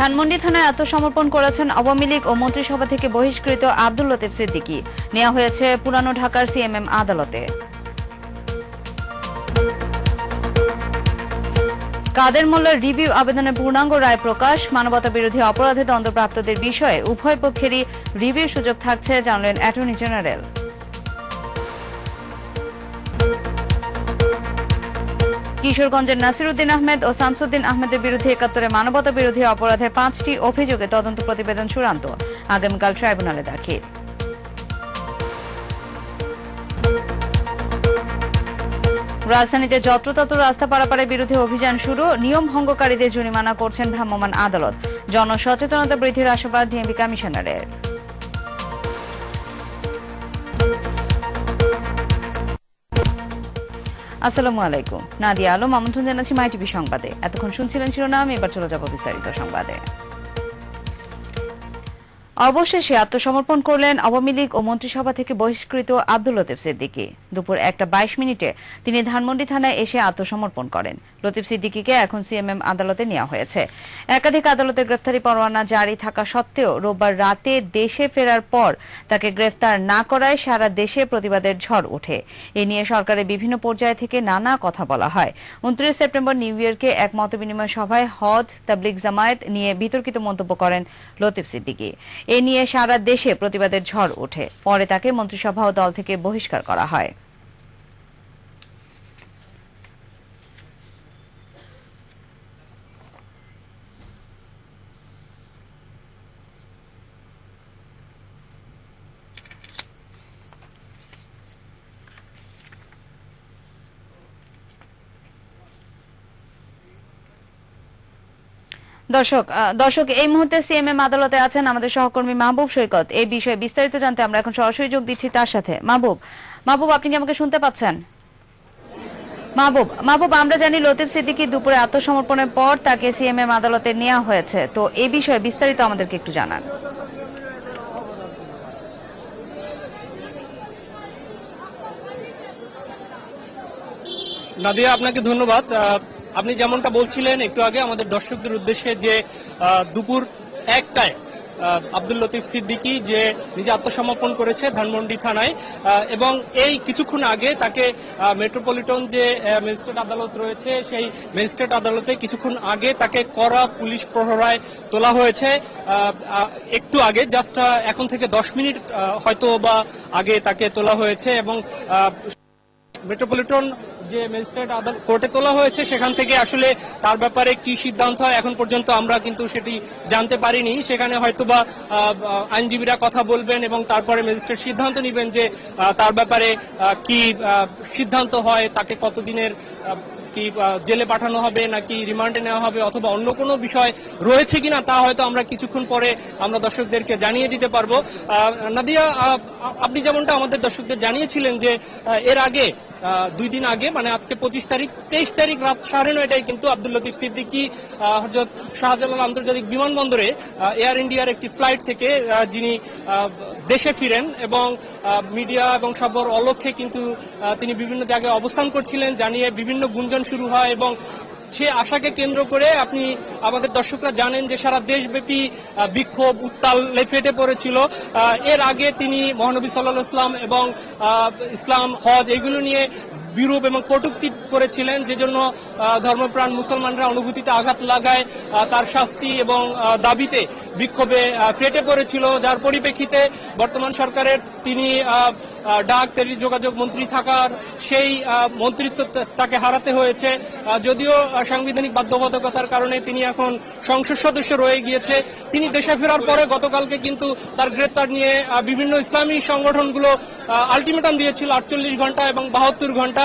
ধানমন্ডি থানায় আত্মসমর্পণ করেছেন আওয়ামী লীগ ও মন্ত্রিসভা থেকে বহিষ্কৃত আব্দুল লতিফ সিদ্দিকী। নেওয়া হয়েছে পুরানো ঢাকার সিএমএম আদালতে। কাদের মোল্লার রিভিউ আবেদনের পূর্ণাঙ্গ রায় প্রকাশ। মানবতা বিরোধী অপরাধে দণ্ডপ্রাপ্তদের বিষয়ে উভয় পক্ষেরই রিভিউ সুযোগ থাকছে, জানালেন অ্যাটর্নি জেনারেল। কিশোরগঞ্জের নাসিরউদ্দিন আহমেদ ও শামসুদ্দিন আহমেদের বিরুদ্ধে ৭১ মানবতা বিরোধী অপরাধের ৫টি অভিযোগে তদন্ত প্রতিবেদন চূড়ান্ত, আগামীকাল ট্রাইব্যুনালে দাখিল। রাজধানীতে যত্রতত্র রাস্তা পারাপারের বিরুদ্ধে অভিযান শুরু, নিয়ম ভঙ্গকারীদের জরিমানা করছেন ভ্রাম্যমাণ আদালত। জনসচেতনতা বৃদ্ধির আশাবাদ ডিএমপি কমিশনারের। আসসালামু আলাইকুম, নাদিয়া আলম আমন্ত্রণ জানাচ্ছি মাই টিভি সংবাদে। এতক্ষণ শুনছিলেন শিরোনাম, এবার চলে যাব বিস্তারিত সংবাদে। অবশেষে আত্মসমর্পণ করলেন আওয়ামী লীগ ও মন্ত্রিসভা থেকে বহিষ্কৃত আব্দুল লতিফ সিদ্দিকী। দুপুর ১:২২ তিনি ধানমন্ডি থানায় এসে আত্মসমর্পণ করেন। লতিফ সিদ্দিকীকে এখন সিএমএম আদালতে নেওয়া হয়েছে। একাধিক আদালতের গ্রেফতারি পরোয়ানা জারি থাকা সত্ত্বেও রোববার রাতে দেশে ফেরার পর তাকে গ্রেফতার না করায় সারা দেশে প্রতিবাদের ঝড় ওঠে। এ নিয়ে সরকারের বিভিন্ন পর্যায় থেকে নানা কথা বলা হয়। ২৯ সেপ্টেম্বর নিউ ইয়র্কে এক মতবিনিময় সভায় হজ, তাবলিগ জামায়াত নিয়ে বিতর্কিত মন্তব্য করেন লতিফ সিদ্দিকী। এ নিয়ে সারা দেশে প্রতিবাদের ঝড় ওঠে। পরে তাকে মন্ত্রিসভা ও দল থেকে বহিষ্কার করা হয়। দর্শক এই মুহূর্তে সিএমএম আদালতে আছেন আমাদের সহকর্মী মাহবুব সৈকত। এই বিষয়ে বিস্তারিত জানতে আমরা এখন সরাসরি যোগ দিচ্ছি তার সাথে। মাহবুব, আপনি কি আমাকে শুনতে পাচ্ছেন? মাহবুব, আমরা জানি লতিফ সিদ্দিকী দুপুরে আত্মসমর্পণের পর তাকে সিএমএম আদালতে নেওয়া হয়েছে, তো এই বিষয়ে বিস্তারিত আমাদেরকে একটু জানান। নাদিয়া, আপনাকে ধন্যবাদ। আপনি যেমনটা বলছিলেন একটু আগে আমাদের দর্শকদের উদ্দেশ্যে যে দুপুর ১টায় আব্দুল লতিফ সিদ্দিকী যে নিজে আত্মসমর্পণ করেছে ধানমন্ডি থানায়, এবং এই কিছুক্ষণ আগে তাকে মেট্রোপলিটন যে ম্যাজিস্ট্রেট আদালত রয়েছে সেই ম্যাজিস্ট্রেট আদালতে কিছুক্ষণ আগে তাকে কড়া পুলিশ প্রহরায় তোলা হয়েছে। একটু আগে জাস্ট এখন থেকে ১০ মিনিট হয়তো বা আগে তাকে তোলা হয়েছে, এবং মেট্রোপলিটন যে ম্যাজিস্ট্রেট আদালত কোর্টে তোলা হয়েছে সেখান থেকে আসলে তার ব্যাপারে কি সিদ্ধান্ত হয় এখন পর্যন্ত আমরা কিন্তু সেটি জানতে পারিনি। সেখানে হয়তোবা আইনজীবীরা কথা বলবেন এবং তারপরে ম্যাজিস্ট্রেট সিদ্ধান্ত নেবেন যে তার ব্যাপারে কি সিদ্ধান্ত হয়, তাকে কতদিনের কি জেলে পাঠানো হবে নাকি রিমান্ডে নেওয়া হবে অথবা অন্য কোনো বিষয় রয়েছে কিনা তা হয়তো আমরা কিছুক্ষণ পরে আমরা দর্শকদেরকে জানিয়ে দিতে পারবো। নাদিয়া, আপনি যেমনটা আমাদের দর্শকদের জানিয়েছিলেন যে এর আগে ২ দিন আগে, মানে আজকে ২৫ তারিখ, ২৩ তারিখ রাত ৯:৩০ কিন্তু আব্দুল লতিফ সিদ্দিকী হযরত শাহজালাল আন্তর্জাতিক বিমানবন্দরে এয়ার ইন্ডিয়ার একটি ফ্লাইট থেকে যিনি দেশে ফিরেন, এবং মিডিয়া এবং সবার অলক্ষ্যে কিন্তু তিনি বিভিন্ন জায়গায় অবস্থান করছিলেন জানিয়ে বিভিন্ন গুঞ্জন শুরু হয়, এবং সে আশাকে কেন্দ্র করে আপনি আমাদের দর্শকরা জানেন যে সারা দেশব্যাপী বিক্ষোভ উত্তাল ফেটে পড়েছিল। এর আগে তিনি মহানবী সাল্লাল্লাহু আলাইহি ওয়াসাল্লাম এবং ইসলাম, হজ এগুলো নিয়ে বিরূপ এবং কটূক্তি করেছিলেন, যে জন্য ধর্মপ্রাণ মুসলমানরা অনুভূতিতে আঘাত লাগায় তার শাস্তি এবং দাবিতে বিক্ষোভে ফেটে পড়েছিল, যার পরিপ্রেক্ষিতে বর্তমান সরকারের তিনি ডাক টেলিযোগাযোগ মন্ত্রী থাকার সেই মন্ত্রিত্ব তাকে হারাতে হয়েছে। যদিও সাংবিধানিক বাধ্যবাধকতার কারণে তিনি এখন সংসদ সদস্য রয়ে গিয়েছে। তিনি দেশে ফেরার পরে গতকালকে কিন্তু তার গ্রেপ্তার নিয়ে বিভিন্ন ইসলামী সংগঠনগুলো আলটিমেটাম দিয়েছিল ৪৮ ঘন্টা এবং ৭২ ঘন্টা।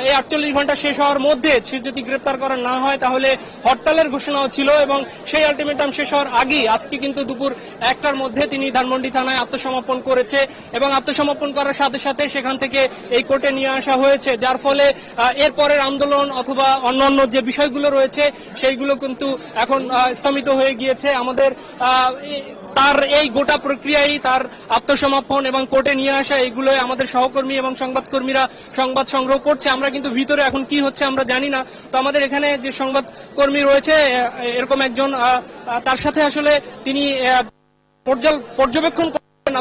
এই ৪৮ ঘন্টা শেষ হওয়ার মধ্যে সে যদি গ্রেপ্তার করা না হয় তাহলে হরতালের ঘোষণাও ছিল, এবং সেই আলটিমেটাম শেষ হওয়ার আগেই আজকে কিন্তু দুপুর ১টার মধ্যে তিনি ধানমন্ডি থানায় আত্মসমর্পণ করেছে, এবং আত্মসমর্পণ করার সাথে সাথে সেখান থেকে এই কোর্টে নিয়ে আসা হয়েছে, যার ফলে এরপরের আন্দোলন অথবা অন্যান্য যে বিষয়গুলো রয়েছে সেইগুলো কিন্তু এখন স্থগিত হয়ে গিয়েছে। আমাদের তার এই গোটা প্রক্রিয়ায় তার আত্মসমর্পণ এবং কোর্টে নিয়ে আসা এগুলোই আমাদের সহকর্মী এবং সংবাদকর্মীরা সংবাদ সংগ্রহ করছে। আমরা কিন্তু ভিতরে এখন কি হচ্ছে আমরা জানি না। তো আমাদের এখানে যে সংবাদকর্মী রয়েছে এরকম একজন, তার সাথে আসলে তিনি পর্যবেক্ষণ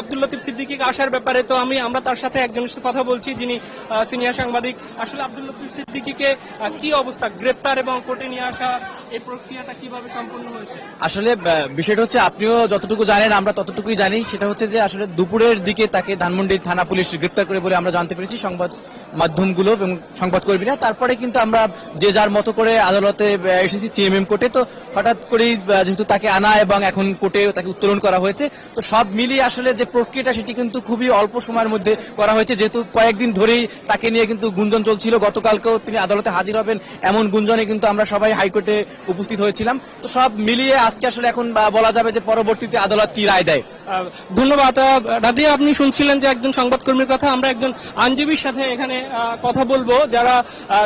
আব্দুল লতিফ সিদ্দিকীকে আসার ব্যাপারে। তো আমরা তার সাথে একজনের সাথে কথা বলছি যিনি সিনিয়র সাংবাদিক। আসলে আব্দুল লতিফ সিদ্দিকীকে কি অবস্থা, গ্রেপ্তার এবং কোর্টে নিয়ে আসা এই প্রক্রিয়াটা কিভাবে সম্পন্ন হয়েছে? আসলে বিষয়টা হচ্ছে আপনিও যতটুকু জানেন আমরা ততটুকুই জানি। সেটা হচ্ছে যে আসলে দুপুরের দিকে তাকে ধানমন্ডি থানা পুলিশ গ্রেপ্তার করে বলে আমরা জানতে পেরেছি, সংবাদ মাধ্যমগুলো এবং সংবাদকর্মীরা। তারপরে কিন্তু আমরা যে যার মতো করে আদালতে এসেছি সিএমএম কোর্টে। তো হঠাৎ করেই যেহেতু তাকে আনা এবং এখন কোর্টে তাকে উত্তোলন করা হয়েছে, তো সব মিলিয়ে আসলে যে প্রক্রিয়াটা সেটি কিন্তু খুবই অল্প সময়ের মধ্যে করা হয়েছে। যেহেতু কয়েকদিন ধরেই তাকে নিয়ে কিন্তু গুঞ্জন চলছিল, গতকালকেও তিনি আদালতে হাজির হবেন এমন গুঞ্জনে কিন্তু আমরা সবাই হাইকোর্টে উপস্থিত হয়েছিলাম। তো সব মিলিয়ে আজকে আসলে এখন বলা যাবে যে পরবর্তীতে আদালত কি রায় দেয়। ধন্যবাদ। রাদিয়া, আপনি শুনছিলেন যে একজন সংবাদকর্মীর কথা। আমরা একজন আইনজীবীর সাথে এখানে কথা বলবো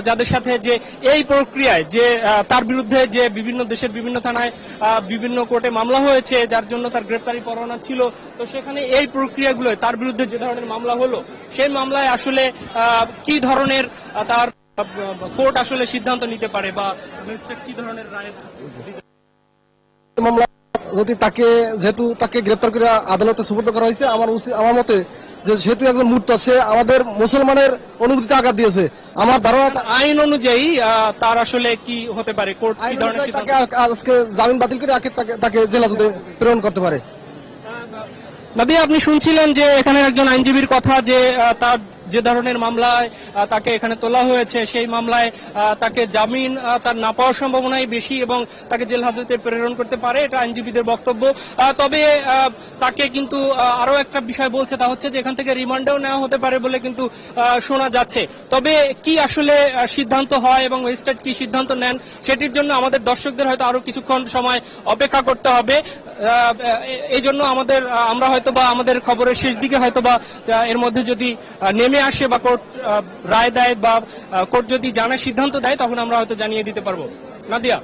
যাদের সাথে যে এই প্রক্রিয়ায় যে তার বিরুদ্ধে যে বিভিন্ন দেশের বিভিন্ন থানায় বিভিন্ন কোর্টে মামলা হয়েছে, যার জন্য তার গ্রেপ্তারি পরোয়ানা ছিল। তো সেখানে এই প্রক্রিয়াগুলো তার বিরুদ্ধে যে ধরনের মামলা হলো, সেই মামলায় আসলে কি ধরনের তার কোর্ট আসলে সিদ্ধান্ত নিতে পারে বা ম্যাজিস্ট্রেট কি ধরনের রায় মামলা যদি যেহেতু তাকে গ্রেপ্তার করে আদালতে সুপর্দ করা হয়েছে, আমার মতে যে যেহেতু একজন মূর্ত, সে আমাদের মুসলমানের অনুভূতিতে আঘাত দিয়েছে। আমার ধারণা আইন অনুযায়ী তার আসলে কি হতে পারে, কোর্ট কি ধরনের তাকে আজকে জামিন বাতিল করে তাকে জেল হাজতে প্রেরণ করতে পারে। নাদিয়া, আপনি শুনছিলেন যে এখানে একজন আইনজীবীর কথা যে তার যে ধরনের মামলায় তাকে এখানে তোলা হয়েছে, সেই মামলায় তাকে জামিন তার না পাওয়ার সম্ভাবনাই বেশি এবং তাকে জেল হাজতে প্রেরণ করতে পারে, এটা আইনজীবীদের বক্তব্য। তবে তাকে কিন্তু আরো একটা বিষয় বলছে, তা হচ্ছে যে এখান থেকে রিমান্ডেও নেওয়া হতে পারে বলে কিন্তু শোনা যাচ্ছে। তবে কি আসলে সিদ্ধান্ত হয় এবং ম্যাজিস্ট্রেট কি সিদ্ধান্ত নেন, সেটির জন্য আমাদের দর্শকদের হয়তো আরো কিছুক্ষণ সময় অপেক্ষা করতে হবে। এই জন্য আমরা হয়তো বা আমাদের খবরের শেষ দিকে হয়তো বা এর মধ্যে যদি নেমে আসে বা কোর্ট রায় দেয় বা কোর্ট যদি জানার সিদ্ধান্ত দেয়, তখন আমরা হয়তো জানিয়ে দিতে পারবো। নাদিয়া।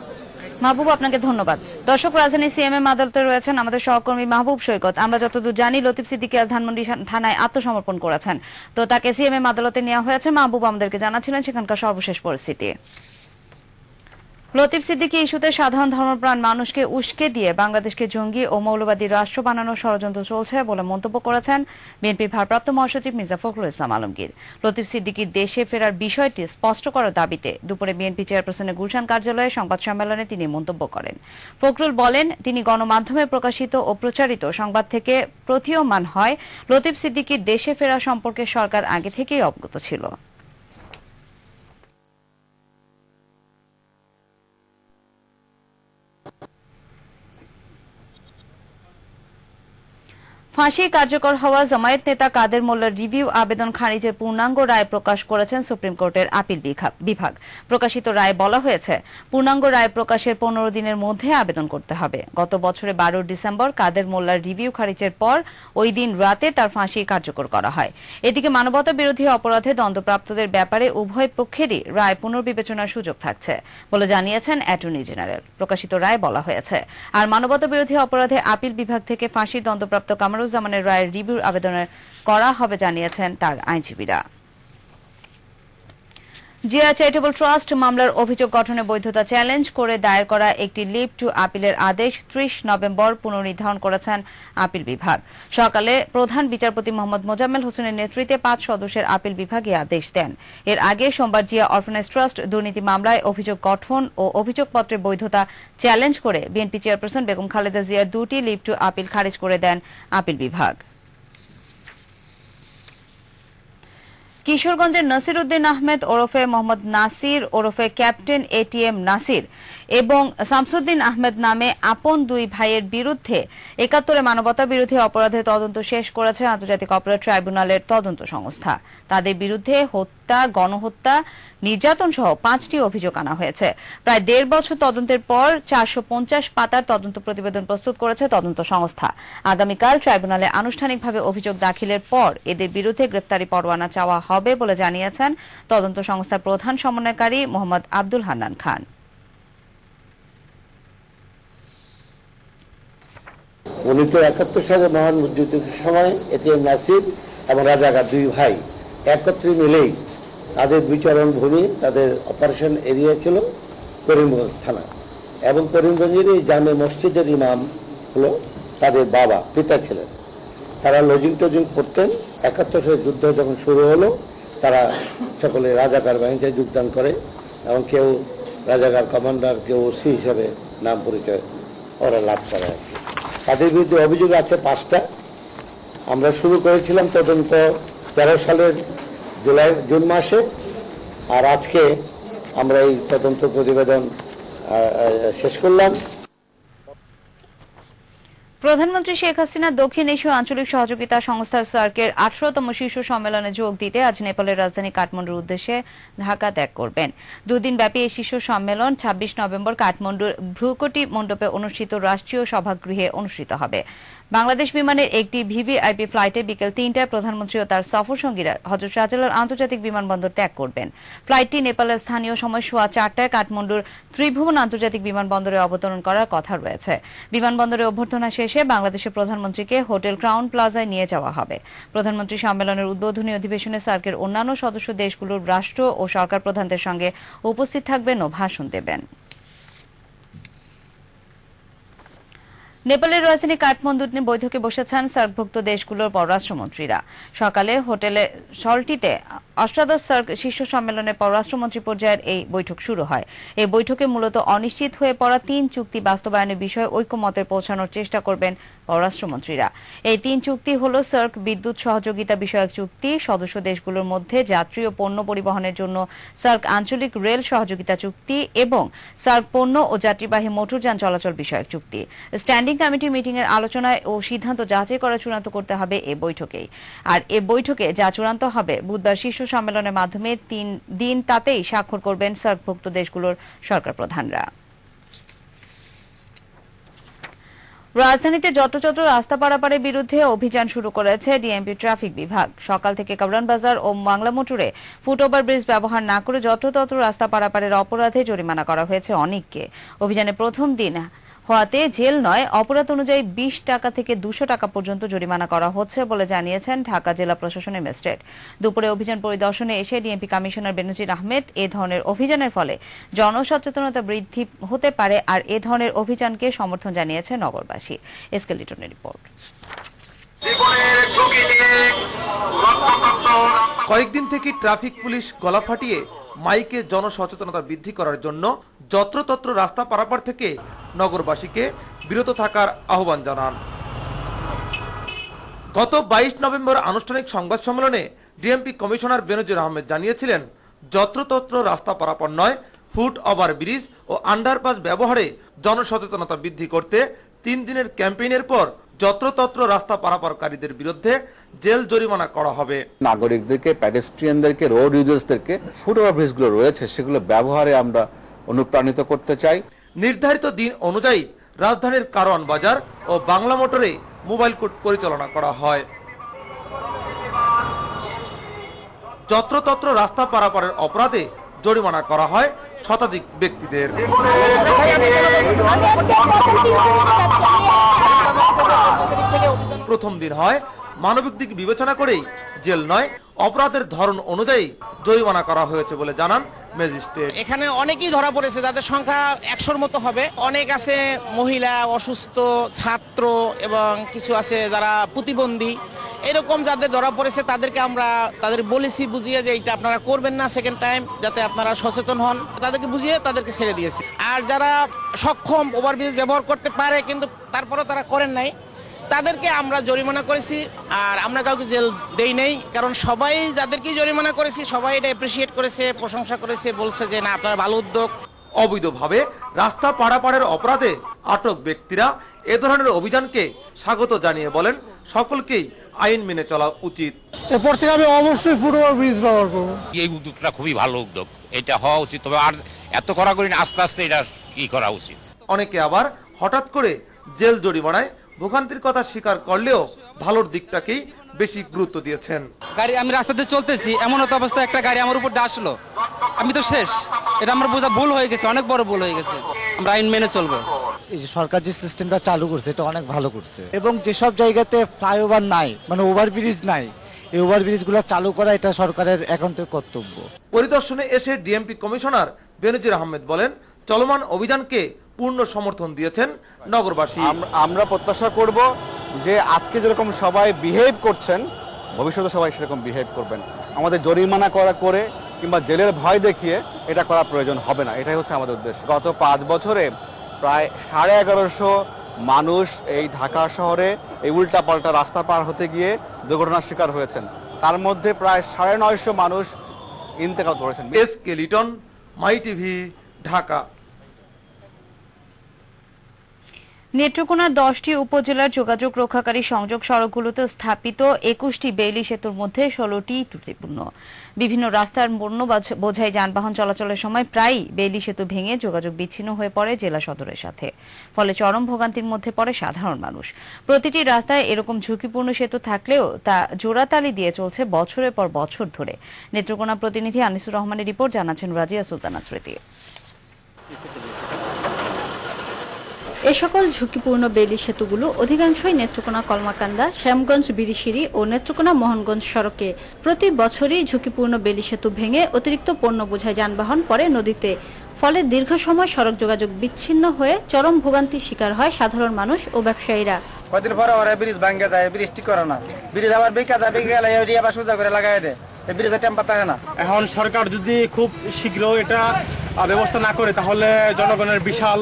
মাহবুব, আপনাকে ধন্যবাদ। দর্শক, রাজধানী সিএমএম আদালতে রয়েছেন আমাদের সহকর্মী মাহবুব সৈকত। আমরা যতদূর জানি লতিফ সিদ্দিকী আজ ধানমন্ডি থানায় আত্মসমর্পণ করেছেন। তো তাকে সিএমএম আদালতে নেওয়া হয়েছে। মাহবুব আমাদেরকে জানাচ্ছিলেন সেখানকার সর্বশেষ পরিস্থিতি। লতিফ সিদ্দিকী ইস্যুতে সাধারণ ধর্মপ্রাণ মানুষকে উস্কে দিয়ে বাংলাদেশকে জঙ্গি ও মৌলবাদী রাষ্ট্র বানানোর ষড়যন্ত্র চলছে বলে মন্তব্য করেছেন বিএনপির ভারপ্রাপ্ত মহাসচিব মির্জা ফখরুল ইসলাম আলমগীর। লতিফ সিদ্দিকীর দেশে ফেরার বিষয়টি স্পষ্ট করার দাবিতে দুপুরে বিএনপি চেয়ারপারসনের গুলশান কার্যালয়ে সংবাদ সম্মেলনে তিনি মন্তব্য করেন। ফখরুল বলেন, তিনি গণমাধ্যমে প্রকাশিত ও প্রচারিত সংবাদ থেকে প্রতীয়মান হয় লতিফ সিদ্দিকীর দেশে ফেরা সম্পর্কে সরকার আগে থেকেই অবগত ছিল। ফাঁসি কার্যকর হওয়া জামায়াত নেতা কাদের মোল্লার রিভিউ আবেদন খারিজের পূর্ণাঙ্গ রায় প্রকাশ করেছেন সুপ্রিম কোর্টের আপিল বিভাগ। প্রকাশিত রায় বলা হয়েছে, পূর্ণাঙ্গ রায় প্রকাশের 15 দিনের মধ্যে আবেদন করতে হবে। গত বছরে 12 ডিসেম্বর কাদের মোল্লার রিভিউ খারিজের পর ওই দিন রাতে তার ফাঁসি কার্যকর করা হয়। এদিকে মানবতা বিরোধী অপরাধে দণ্ডপ্রাপ্তদের ব্যাপারে উভয় পক্ষেরই রায় পুনর্বিবেচনার সুযোগ থাকছে বলে জানিয়েছেন অ্যাটর্নি জেনারেল। প্রকাশিত রায় বলা হয়েছে, আর মানবতা বিরোধী অপরাধে আপিল বিভাগ থেকে ফাঁসির দণ্ডপ্রাপ্ত কামরুজ্জামানের রায়ের রিভিউ আবেদন করা হবে জানিয়েছেন তার আইনজীবীরা। জিয়া চ্যারিটেবল ট্রাস্ট মামলার অভিযোগ গঠনের বৈধতা চ্যালেঞ্জ করে দায়ের করা একটি লিভ টু আপিলের আদেশ 30 নভেম্বর পুনর্নির্ধারণ করেছেন আপিল বিভাগ। সকালে প্রধান বিচারপতি মোহাম্মদ মোজাম্মেল হোসেনের নেতৃত্বে 5 সদস্যের আপিল বিভাগ এই আদেশ দেন। এর আগে সোমবার জিয়া অরফানেজ ট্রাস্ট দুর্নীতি মামলায় অভিযোগ গঠন ও অভিযোগপত্রের বৈধতা চ্যালেঞ্জ করে বিএনপি চেয়ারপারসন বেগম খালেদা জিয়ার 2টি লিভ টু আপিল খারিজ করে দেন আপিল বিভাগ। কিশোরগঞ্জের নাসির উদ্দিন আহমেদ ওরফে মোহাম্মদ নাসির ওরফে ক্যাপ্টেন এটিএম নাসির এবং শামসুদ্দিন আহমেদ নামে আপন দুই ভাইয়ের বিরুদ্ধে 71 মানবতা বিরোধী অপরাধের তদন্ত শেষ করেছে আন্তর্জাতিক অপরাধ ট্রাইব্যুনালের তদন্ত সংস্থা। তাদের বিরুদ্ধে হত্যা, গণহত্যা, নির্যাতন সহ 5টি অভিযোগ আনা হয়েছে। প্রায় 1.5 বছর তদন্তের পর 450 পাতার তদন্ত প্রতিবেদন প্রস্তুত করেছে তদন্ত সংস্থা। আগামীকাল ট্রাইব্যুনালে আনুষ্ঠানিকভাবে অভিযোগ দাখিলের পর এদের বিরুদ্ধে গ্রেফতারি পরোয়ানা চাওয়া হবে বলে জানিয়েছেন তদন্ত সংস্থার প্রধান সমন্বয়কারী মোহাম্মদ আব্দুল হান্নান খান। উনি তো 71 সালে মহান মুক্তিযুদ্ধের সময় এটিএম নাসির এবং রাজাকার দুই ভাই একত্রে মিলেই তাদের বিচরণ ভূমি, তাদের অপারেশন এরিয়া ছিল করিমগঞ্জ থানা, এবং করিমগঞ্জের এই জামে মসজিদের ইমাম হলো তাদের বাবা, পিতা ছিলেন। তারা লজিং টজিং করতেন। 71 সালের যুদ্ধ যখন শুরু হলো তারা সকলে রাজাকার বাহিনীতে যোগদান করে, এবং কেউ রাজাকার কমান্ডার, কেউ ওসি হিসাবে নাম পরিচয় ওরা লাভ করে আর কি। তাদের বিরুদ্ধে অভিযোগ আছে 5টা। আমরা শুরু করেছিলাম তদন্ত 13 সালের জুন মাসে, আর আজকে আমরা এই তদন্ত প্রতিবেদন শেষ করলাম। প্রধানমন্ত্রী শেখ হাসিনা দক্ষিণ এশীয় আঞ্চলিক সহযোগিতা সংস্থার সার্কের 18তম শীর্ষ সম্মেলনে যোগ দিতে আজ নেপালের রাজধানী কাঠমান্ডুর উদ্দেশ্যে ঢাকা ত্যাগ করবেন। দুদিন ব্যাপী এই শীর্ষ সম্মেলন 26 নভেম্বর কাঠমান্ডুর ভ্রুকুটি মণ্ডপে অনুষ্ঠিত রাষ্ট্রীয় সভাগৃহে অনুষ্ঠিত হবে। বাংলাদেশ বিমানের একটি ভিভিআইপি ফ্লাইটে বিকেল 3টায় প্রধানমন্ত্রী ও তার সফর সঙ্গীরা হযরত শাহজালাল আন্তর্জাতিক বিমানবন্দর ত্যাগ করবেন। ফ্লাইটটি নেপালের স্থানীয় সময় সোয়া 4টায় কাঠমান্ডুর ত্রিভুবন আন্তর্জাতিক বিমানবন্দরে অবতরণ করার কথা রয়েছে। বিমানবন্দরে অভ্যর্থনা শেষে বাংলাদেশের প্রধানমন্ত্রীকে হোটেল ক্রাউন প্লাজায় নিয়ে যাওয়া হবে। প্রধানমন্ত্রী সম্মেলনের উদ্বোধনী অধিবেশনে সার্কের অন্যান্য সদস্য দেশগুলোর রাষ্ট্র ও সরকার প্রধানদের সঙ্গে উপস্থিত থাকবেন ও ভাষণ দেবেন। নেপালের রাজধানী কাঠমান্ডুতে বৈঠকে বসেছেন সার্কভুক্ত দেশগুলোর পররাষ্ট্রমন্ত্রীরা। সকালে হোটেলে সল্টিতে অষ্টাদশ সার্ক শীর্ষ সম্মেলনের পররাষ্ট্রমন্ত্রী পর্যায়ের এই বৈঠক শুরু হয়। এই বৈঠকে মূলত অনিশ্চিত হয়ে পড়া 3 চুক্তি বাস্তবায়নের বিষয়ে ঐক্যমতে পৌঁছানোর চেষ্টা করবেন পররাষ্ট্রমন্ত্রীরা। এই 3 চুক্তি হল সার্ক বিদ্যুৎ সহযোগিতা বিষয়ক চুক্তি, সদস্য দেশগুলোর মধ্যে যাত্রী ও পণ্য পরিবহনের জন্য সার্ক আঞ্চলিক রেল সহযোগিতা চুক্তি এবং সার্ক পণ্য ও যাত্রীবাহী মোটরযান চলাচল বিষয়ক চুক্তি। স্ট্যান্ডিং কমিটি মিটিং এর আলোচনায় ও সিদ্ধান্ত যাচাই করা চূড়ান্ত করতে হবে এই বৈঠকেই। আর এই বৈঠকে যা চূড়ান্ত হবে বুধবার শীর্ষ সম্মেলনের মাধ্যমে 3 দিন তাতেই স্বাক্ষর করবেন সার্কভুক্ত দেশগুলোর সরকার প্রধানরা। রাজধানীতে যত্রতত্র রাস্তা পারাপারের বিরুদ্ধে অভিযান শুরু করেছে ডিএমপি ট্রাফিক বিভাগ। সকাল থেকে কাবরান বাজার ও বাংলা মোটরে ফুট ওভার ব্রিজ ব্যবহার না করে যত্রতত্র রাস্তা পারাপারের অপরাধে জরিমানা করা হয়েছে অনেককে। অভিযানের প্রথম দিন হওয়াতে জেল নয়, অপরাধ অনুযায়ী 20 টাকা থেকে 200 টাকা পর্যন্ত জরিমানা করা হচ্ছে বলে জানিয়েছেন ঢাকা জেলা প্রশাসনের ম্যাজিস্ট্রেট। দুপুরে অভিযান পরিদর্শনে এসে ডিএমপি কমিশনার বেনজির আহমেদ এ ধরনের অভিযানের ফলে জনসচেতনতা বৃদ্ধি হতে পারে আর এ ধরনের অভিযানকে সমর্থন জানিয়েছে নগরবাসী। এসকে লিটনের রিপোর্ট। কয়েকদিন থেকে ট্রাফিক পুলিশ গলা ফাটিয়ে মাইকে জনসচেতনতা বৃদ্ধি করার জন্য যত্রতত্র রাস্তা পারাপার থেকে নগরবাসীকে বিরত থাকার আহ্বান জানান। গত 22 নভেম্বর আনুষ্ঠানিক সংবাদ সম্মেলনে ডিএমপি কমিশনার বেনজির আহমেদ জানিয়েছিলেন, যত্রতত্র রাস্তা পারাপার নয়, ফুট ওভার ব্রিজ ও আন্ডারপাস ব্যবহারে জনসচেতনতা বৃদ্ধি করতে 3 দিনের ক্যাম্পেইনের পর যত্রতত্র রাস্তা পারাপারকারীদের বিরুদ্ধে জেল জরিমানা করা হবে। নাগরিকদেরকে, প্যাডেস্ট্রিয়ানদেরকে, রোড ইউজার্সদেরকে ফুট ওভার ব্রিজগুলো রয়েছে সেগুলো ব্যবহারে আমরা অনুপ্রাণিত করতে চাই। নির্ধারিত দিন অনুযায়ী রাজধানীর কারওয়ান বাজার ও বাংলা মোটরে মোবাইল কোর্ট পরিচালনা করা হয়। যত্রতত্র রাস্তা পারাপারের অপরাধে জরিমানা করা হয় শতাধিক ব্যক্তিদের। প্রথম দিন হয় মানবিক দিক বিবেচনা করেই জেল নয়, অপরাধের ধরন অনুযায়ী জরিমানা করা হয়েছে বলে জানান ম্যাজিস্ট্রেট। এখানে অনেকেই ধরা পড়েছে, তাদের সংখ্যা 100-র মতো হবে। অনেক আছে মহিলা, অসুস্থ, ছাত্র এবং কিছু আছে যারা প্রতিবন্ধী। এরকম যাদের ধরা পড়েছে তাদেরকে আমরা তাদের বলেছি বুঝিয়ে যে এটা আপনারা করবেন না সেকেন্ড টাইম, যাতে আপনারা সচেতন হন। তাদেরকে বুঝিয়ে তাদেরকে ছেড়ে দিয়েছি। আর যারা সক্ষম ওভারব্রিজ ব্যবহার করতে পারে কিন্তু তারপরেও তারা করেন নাই, তাদেরকে আমরা জরিমানা করেছি। আর আমরা কাউকে জেল দেই নেই, কারণ সবাই যাদেরকে জরিমানা করেছি সবাই এটা অ্যাপ্রিসিয়েট করেছে, প্রশংসা করেছে, বলছে যে না আপনার ভালো উদ্যোগ। অবৈধভাবে রাস্তা পারাপারের অপরাধে আটক ব্যক্তিরা এ ধরনের অভিযানকে স্বাগত জানিয়ে বলেন, সকলকেই আইন মেনে চলা উচিত। এরপর থেকে আমি অবশ্যই ফুট ওভার ব্রিজ ব্যবহার করবো। এই উদ্যোগটা খুবই ভালো উদ্যোগ, এটা হওয়া উচিত। তবে আর এত কড়াকড়ি না, আস্তে আস্তে এটা করা উচিত। অনেকে আবার হঠাৎ করে জেল জরিমানায় ভোগান্তির কথা স্বীকার করলেও ভালোর দিকটাকেই বেশি গুরুত্ব দিয়েছেন। গাড়ি আমি রাস্তাতে চলতেছি, এমন একটা অবস্থা একটা গাড়ি আমার উপর দিয়ে আসলো, আমি তো শেষ। এটা আমার বোঝা ভুল হয়ে গেছে, অনেক বড় ভুল হয়ে গেছে। আমরা আইন মেনে চলবো। এই যে সরকার যে সিস্টেমটা চালু করছে এটা অনেক ভালো করছে, এবং যেসব জায়গাতে ফ্লাইওভার নাই, মানে ওভারব্রিজ নাই, এই ওভারব্রিজগুলো চালু করা এটা সরকারের একান্ত কর্তব্য। পরিদর্শনে এসে ডিএমপি কমিশনার বেনজির আহমেদ বলেন, চলমান অভিযানকে পূর্ণ সমর্থন দিয়েছেন নগরবাসী। আমরা প্রত্যাশা করব যে আজকে যেরকম সবাই বিহেভ করছেন, ভবিষ্যতে সবাই সেরকম বিহেভ করবেন। আমাদের জরিমানা করে কিংবা জেলের ভয় দেখিয়ে এটা করা প্রয়োজন হবে না, এটাই হচ্ছে আমাদের উদ্দেশ্য। গত 5 বছরে প্রায় 1150 মানুষ এই ঢাকা শহরে এই উল্টাপাল্টা রাস্তা পার হতে গিয়ে দুর্ঘটনার শিকার হয়েছেন, তার মধ্যে প্রায় 950 মানুষ ইন্তেকাল করেছেন। এসকে লিটন, মাই টিভি, ঢাকা। নেত্রকোনার 10টি উপজেলার যোগাযোগ রক্ষাকারী সংযোগ সড়কগুলোতে স্থাপিত 21টি বেইলি সেতুর মধ্যে 16টি ত্রুটিপূর্ণ। বিভিন্ন রাস্তার পণ্য বোঝাই যানবাহন চলাচলের সময় প্রায়ই বেইলি সেতু ভেঙে যোগাযোগ বিচ্ছিন্ন হয়ে পড়ে জেলা সদরের সাথে, ফলে চরম ভোগান্তির মধ্যে পড়ে সাধারণ মানুষ। প্রতিটি রাস্তায় এরকম ঝুঁকিপূর্ণ সেতু থাকলেও তা জোড়াতালি দিয়ে চলছে বছরের পর বছর ধরে। নেত্রকোনা প্রতিনিধি আনিসুর রহমানের রিপোর্ট, জানাচ্ছেন রাজিয়া সুলতানা স্মৃতি। এ সকল ঝুঁকিপূর্ণ বেইলি সেতুগুলো অধিকাংশই নেত্রকোনা কলমাকান্দা, শ্যামগঞ্জ বিরিশিরি ও নেত্রকোনা মোহনগঞ্জ সড়কে। প্রতি বছরই ঝুঁকিপূর্ণ বেইলি সেতু ভেঙে অতিরিক্ত পণ্য বোঝাই যানবাহন পড়ে নদীতে, ফলে দীর্ঘ সময় সড়ক যোগাযোগ বিচ্ছিন্ন হয়ে চরম ভোগান্তির শিকার হয় সাধারণ মানুষ ও ব্যবসায়ীরা। কদিন পরে ওরা ব্রিজ ভাঙ্গে যায়, ব্রিজ ঠিক করে না, ব্রিজ আবার বেঁকে যায়, বেঁকে গেলে আবার সোজা করে লাগাই দেয়, ব্রিজে টেম্পার থাকে না। এখন সরকার যদি খুব শীঘ্র এটা ব্যবস্থা না করে তাহলে জনগণের বিশাল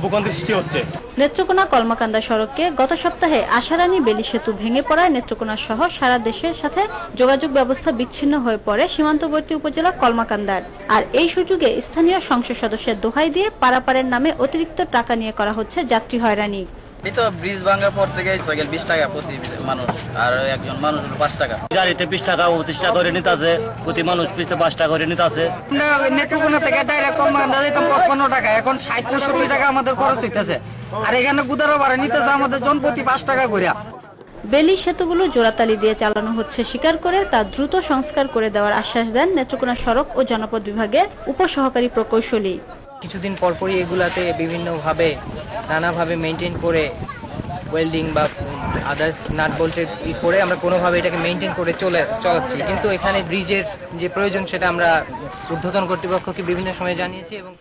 ভোগান্তি সৃষ্টি হচ্ছে। নেত্রকোনা কলমাকান্দা সড়কে গত সপ্তাহে আশারানী বেইলি সেতু ভেঙে পড়ায় নেত্রকোনা সহ সারা দেশের সাথে যোগাযোগ ব্যবস্থা বিচ্ছিন্ন হয়ে পড়ে সীমান্তবর্তী উপজেলা কলমাকান্দার। আর এই সুযোগে স্থানীয় সংসদ সদস্যের দোহাই দিয়ে পারাপারের নামে অতিরিক্ত টাকা নিয়ে করা হচ্ছে যাত্রী হয়রানি। এই তো ব্রিজ ভাঙার পর থেকে 20 টাকা প্রতি মানুষ, আর একজন মানুষ 5 টাকা। গাড়িতে 20 টাকা 25 টাকা করে নিতে আছে, প্রতি মানুষ পিছে 5 টাকা করে নিতে আছে। নেত্রকোনা থেকে ডাইরেক্ট কলমাকান্দা যেতাম 55 টাকা, এখন 60-65 টাকা আমাদের খরচ হইতেছে, আর এখানে গুদারও ভাড়া নিতেছে আমাদের জনপ্রতি 5 টাকা করে। বেইলি সেতুগুলো জোড়াতালি দিয়ে চালানো হচ্ছে স্বীকার করে তা দ্রুত সংস্কার করে দেওয়ার আশ্বাস দেন নেত্রকোনা সড়ক ও জনপদ বিভাগের উপসহকারী প্রকৌশলী। কিছুদিন পরপরই এগুলাতে বিভিন্নভাবে নানাভাবে মেনটেন করে ওয়েল্ডিং বা আদার্স নাট বোল্টের করে আমরা কোনোভাবে এটাকে মেনটেন করে চলাচ্ছি, কিন্তু এখানে ব্রিজের যে প্রয়োজন সেটা আমরা ঊর্ধ্বতন কর্তৃপক্ষকে বিভিন্ন সময় জানিয়েছি। এবং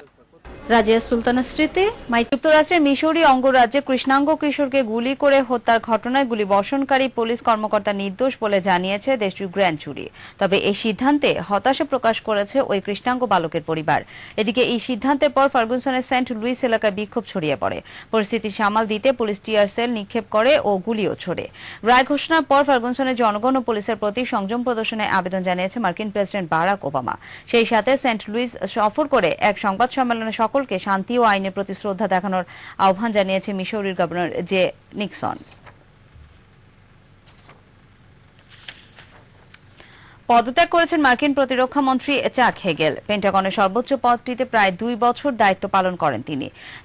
রাজিয়া সুলতানা স্মৃতি। যুক্তরাষ্ট্রের মিসৌরি অঙ্গরাজ্যে কৃষ্ণাঙ্গ কিশোরকে গুলি করে হত্যার ঘটনায় গুলি বর্ষণকারী পুলিশ কর্মকর্তা নির্দোষ বলে জানিয়েছে দেশটির গ্র্যান্ড জুরি। তবে এই সিদ্ধান্তে হতাশা প্রকাশ করেছে ওই কৃষ্ণাঙ্গ বালকের পরিবার। এদিকে এই সিদ্ধান্তের পর ফার্গুসনের সেন্ট লুইস এলাকায় বিক্ষোভ ছড়িয়ে পড়ে। পরিস্থিতি সামাল দিতে পুলিশ টিয়ার সেল নিক্ষেপ করে ও গুলিও ছোড়ে। রায় ঘোষণার পর ফার্গুসনের জনগণ ও পুলিশের প্রতি সংযম প্রদর্শনের আবেদন জানিয়েছে মার্কিন প্রেসিডেন্ট বারাক ওবামা। সেই সাথে সেন্ট লুইস সফর করে এক সংবাদ সম্মেলনে সকলকে শান্তি ও আইনের প্রতি শ্রদ্ধা দেখানোর আহ্বান জানিয়েছে মিসৌরির গভর্নর জে নিক্সন। পদত্যাগ করেছেন মার্কিন প্রতিরক্ষা মন্ত্রী চাক হেগেল। পেন্টাগনের সর্বোচ্চ পদটিতে প্রায় 2 বছর দায়িত্ব পালন করেন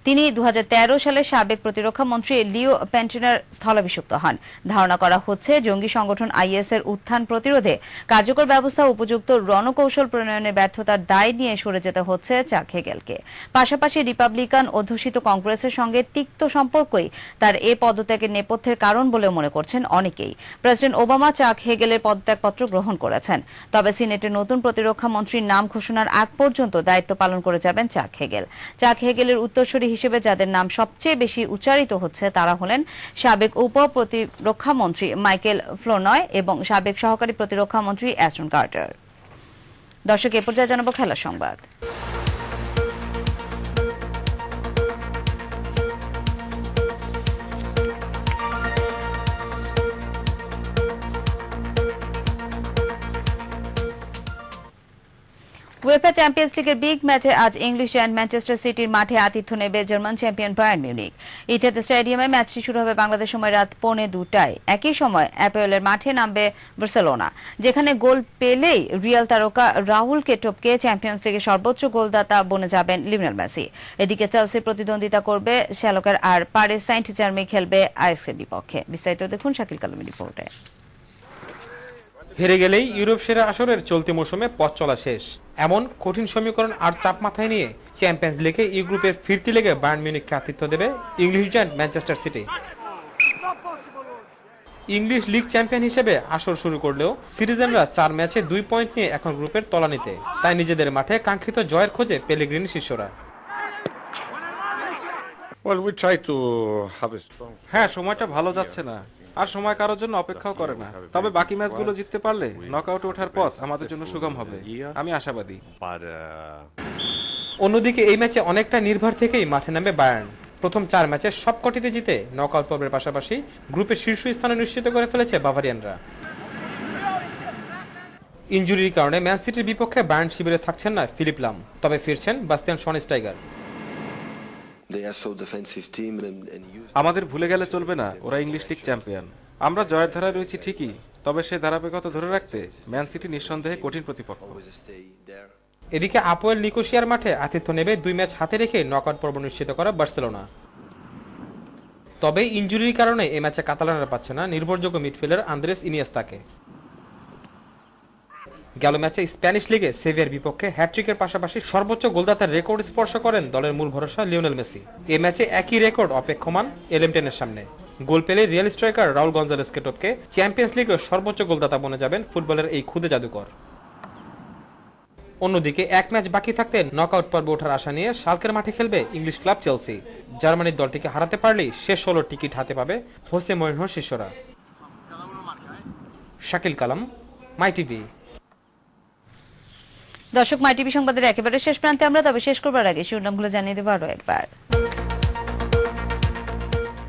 তিনি 2013 সালে সাবেক প্রতিরক্ষা মন্ত্রী লিও প্যান্টিনার স্থলাভিষিক্ত হন। ধারণা করা হচ্ছে জঙ্গি সংগঠন আইএস এর উত্থান প্রতিরোধে কার্যকর ব্যবস্থা উপযুক্ত রণকৌশল প্রণয়নে ব্যর্থতার দায় নিয়ে সরে যেতে হচ্ছে চাক হেগেলকে। পাশাপাশি রিপাবলিকান অধ্যুষিত কংগ্রেসের সঙ্গে তিক্ত সম্পর্কই তার এ পদত্যাগের নেপথ্যের কারণ বলে মনে করছেন অনেকেই। প্রেসিডেন্ট ওবামা চাক হেগেলের পদত্যাগপত্র গ্রহণ করেছেন, তবে সিনেটের নতুন প্রতিরক্ষা মন্ত্রীর নাম ঘোষণার আগ পর্যন্ত দায়িত্ব পালন করে যাবেন চাক হেগেল। চাক হেগেলের উত্তরসূরি হিসেবে যাদের নাম সবচেয়ে বেশি উচ্চারিত হচ্ছে তারা হলেন সাবেক উপ প্রতিরক্ষা মন্ত্রী মাইকেল ফ্লোনয় এবং সাবেক সহকারী প্রতিরক্ষা মন্ত্রী অ্যাস্টন কার্টার। দর্শক, এ পর্যায়ে জানাবো খেলার সংবাদ। উয়েফা চ্যাম্পিয়ন্স লিগের বিগ ম্যাচে আজ ইংলিশ জায়ান্ট ম্যানচেস্টার সিটির মাঠে আতিথ্য নেবে জার্মান চ্যাম্পিয়ন বায়ার্ন মিউনিখ। ইথেদ স্টেডিয়ামে ম্যাচটি শুরু হবে বাংলাদেশ সময় রাত 1:45টায়। একই সময় অ্যাপোয়েলের মাঠে নামবে বার্সেলোনা, যেখানে গোল পেলেই রিয়াল তারকা রাহুলকে টপকে চ্যাম্পিয়ন্স লিগের সর্বোচ্চ গোলদাতা বনে যাবেন লিওনেল মেসি। এদিকে চেলসি প্রতিদ্বন্দ্বিতা করবে শ্যালকের, আর প্যারিস সেন্ট জার্মেই খেলবে আইএক্সের বিপক্ষে। বিস্তারিত দেখুন শাকিল কালামের রিপোর্টে। হেরে গেলেই ইউরোপ সেরা আসরের চলতি মৌসুমে পথ চলা শেষ, এমন কঠিন সমীকরণ আর চাপ মাথায় নিয়ে চ্যাম্পিয়ন্স লিগে ই গ্রুপের ফিরতি লেগে বায়ার্ন মিউনিখকে আতিথ্য দেবে English giant Manchester city. English league champion হিসেবে আসর শুরু করলেও সিটিজেনরা 4 ম্যাচে 2 পয়েন্ট নিয়ে এখন গ্রুপের তলানিতে, তাই নিজেদের মাঠে কাঙ্ক্ষিত জয়ের খোঁজে পেলেগ্রিনি শিষ্যরা। হ্যাঁ, সময়টা ভালো যাচ্ছে না, আর সময় কারোর জন্য অপেক্ষাও করে না। তবে বাকি ম্যাচগুলো জিততে পারলে নকআউটে ওঠার পথ আমাদের জন্য সুগম হবে, আমি আশাবাদী। অন্যদিকে এই ম্যাচে অনেকটা নির্ভর থেকেই মাঠে নামবে বায়ার্ন। প্রথম 4 ম্যাচে সবকটিতে জিতে নকআউট পর্বের পাশাপাশি গ্রুপের শীর্ষ স্থানে নিশ্চিত করে ফেলেছে বাভারিয়ানরা। ইনজুরির কারণে ম্যান সিটির বিপক্ষে বায়ার্ন শিবিরে থাকছেন না ফিলিপ লাম, তবে ফিরছেন বাস্তিয়ান শনেস্টাইগার। আমাদের ভুলে গেলে চলবে না, ওরা ইংলিশ লিগ চ্যাম্পিয়ন। আমরা জয়ের ধারায় রয়েছি ঠিকই, তবে সেই ধারাবাহিকতা ধরে রাখতে ম্যান সিটি নিঃসন্দেহে কঠিন প্রতিপক্ষ। এদিকে আপোয়েল নিকোসিয়ার মাঠে আতিথ্য নেবে 2 ম্যাচ হাতে রেখে নকআউট পর্ব নিশ্চিত করা বার্সেলোনা। তবে ইনজুরির কারণে এই ম্যাচে কাতালানরা পাচ্ছে না নির্ভরযোগ্য মিডফিল্ডার আন্দ্রেস ইনিয়েস্তাকে। গেল ম্যাচে স্প্যানিশ লিগে সেভিয়ার বিপক্ষে হ্যাট্রিকের পাশাপাশি সর্বোচ্চ গোলদাতার রেকর্ড স্পর্শ করেন দলের মূল ভরসা লিওনেল মেসি। এই ম্যাচে একই রেকর্ড অপেক্ষমান এলেমটেনের সামনে। গোল পেলে রিয়াল স্ট্রাইকার রাউল গঞ্জালেসকে টপকে চ্যাম্পিয়ন্স লিগের সর্বোচ্চ গোলদাতা বনে যাবেন ফুটবলের এই ক্ষুদে জাদুকর। অন্যদিকে 1 ম্যাচ বাকি থাকতে নকআউট পর্বে ওঠার আশা নিয়ে শালকের মাঠে খেলবে ইংলিশ ক্লাব চেলসি। জার্মানির দলটিকে হারাতে পারলেই শেষ 16 টিকিট হাতে পাবে হোসে মরিনহোর শিষ্যরা। শাকিল কালাম, মাই টিভি। দর্শক, মাই টিভি সংবাদের একেবারে শেষ প্রান্তে আমরা, তবে শেষ করবার আগে শিরোনামগুলো জানিয়ে দেব আরো একবার।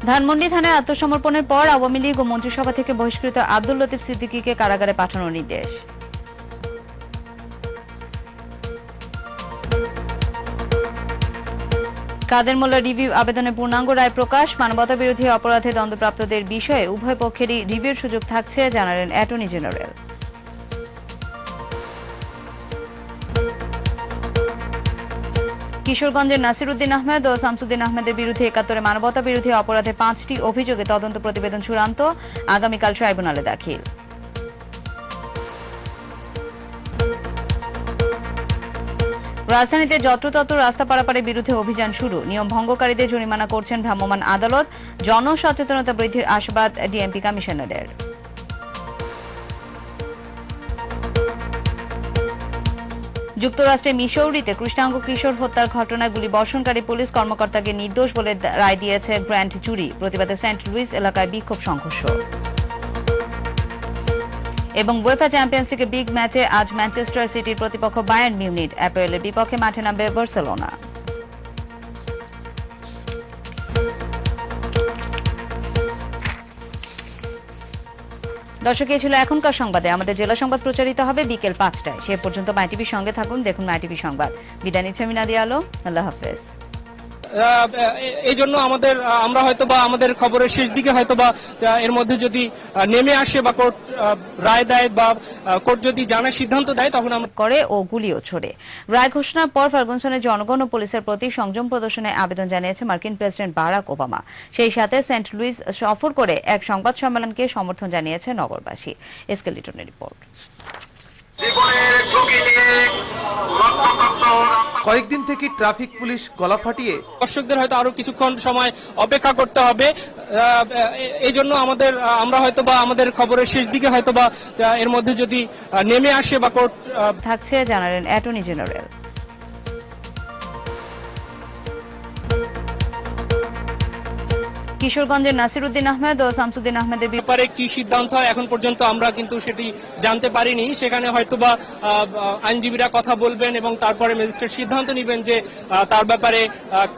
ধানমন্ডি থানায় আত্মসমর্পণের পর আওয়ামী লীগ ও মন্ত্রিসভা থেকে বহিষ্কৃত আব্দুল লতিফ সিদ্দিকীকে কারাগারে পাঠানোর নির্দেশ। কাদের মোল্লা রিভিউ আবেদনে পূর্ণাঙ্গ রায় প্রকাশ, মানবতা বিরোধী অপরাধে দণ্ডপ্রাপ্তদের বিষয়ে উভয় পক্ষেরই রিভিউর সুযোগ থাকছে, জানালেন অ্যাটর্নি জেনারেল। কিশোরগঞ্জের নাসিরউদ্দিন আহমেদ ও শামসুদ্দিন আহমেদের বিরুদ্ধে ৭১ মানবতা বিরোধী অপরাধে 5টি অভিযোগে তদন্ত প্রতিবেদন চূড়ান্ত, আগামীকাল ট্রাইব্যুনালে দাখিল। রাজধানীতে যত্রতত্র রাস্তা পারাপারের বিরুদ্ধে অভিযান শুরু, নিয়ম ভঙ্গকারীদের জরিমানা করছেন ভ্রাম্যমাণ আদালত, জনসচেতনতা বৃদ্ধির আশাবাদ ডিএমপি কমিশনারের। যুক্তরাষ্ট্রের মিসৌরিতে কৃষ্ণাঙ্গ কিশোর হত্যার ঘটনায় গুলিবর্ষণকারী পুলিশ কর্মকর্তাকে নির্দোষ বলে রায় দিয়েছে গ্র্যান্ড জুরি, প্রতিবাদে সেন্ট লুইস এলাকায় বিক্ষোভ সংঘর্ষ। এবং ওয়েফা চ্যাম্পিয়ন্স লিগে বিগ ম্যাচে আজ ম্যানচেস্টার সিটির প্রতিপক্ষ বায়ার্ন মিউনিখ, অ্যাপোয়েলের বিপক্ষে মাঠে নামবে বার্সেলোনা। দর্শক, এই ছিল এখনকার সংবাদে। আমাদের জেলা সংবাদ প্রচারিত হবে বিকেল 5টায়। সে পর্যন্ত মাই টিভির সঙ্গে থাকুন, দেখুন মাই টিভি সংবাদ। বিদায় নিচ্ছে আমি নাদিয়া আলম, আল্লাহ হাফেজ। এই জন্য আমরা হয়তোবা আমাদের খবরের শেষ দিকে হয়তোবা এর মধ্যে যদি নেমে আসে বা কোর্ট রায় দেয় বা কোর্ট যদি জানার সিদ্ধান্ত দেয়, তখন আমরা করে ও গুলিও ছোড়ে। রায় ঘোষণার পর ফার্গুসনের জনগণ ও পুলিশের প্রতি সংযম প্রদর্শনের আবেদন জানিয়েছে মার্কিন প্রেসিডেন্ট বারাক ওবামা। সেই সাথে সেন্ট লুইস সফর করে এক সংবাদ সম্মেলনকে সমর্থন জানিয়েছে নগরবাসী। এসকে লিটনের রিপোর্ট। কয়েকদিন থেকে ট্রাফিক পুলিশ গলা ফাটিয়ে দর্শকদের হয়তো আরো কিছুক্ষণ সময় অপেক্ষা করতে হবে। এই জন্য আমরা হয়তোবা আমাদের খবরের শেষ দিকে হয়তোবা এর মধ্যে যদি নেমে আসে বা কোর্ট থাকছে, জানালেন অ্যাটর্নি জেনারেল। কিশোরগঞ্জের নাসিরউদ্দিন আহমেদ ও শামসুদ্দিন আহমেদের ব্যাপারে কি সিদ্ধান্ত হয় এখন পর্যন্ত আমরা কিন্তু সেটি জানতে পারিনি। সেখানে হয়তোবা আইনজীবীরা কথা বলবেন এবং তারপরে ম্যাজিস্ট্রেট সিদ্ধান্ত নেবেন যে তার ব্যাপারে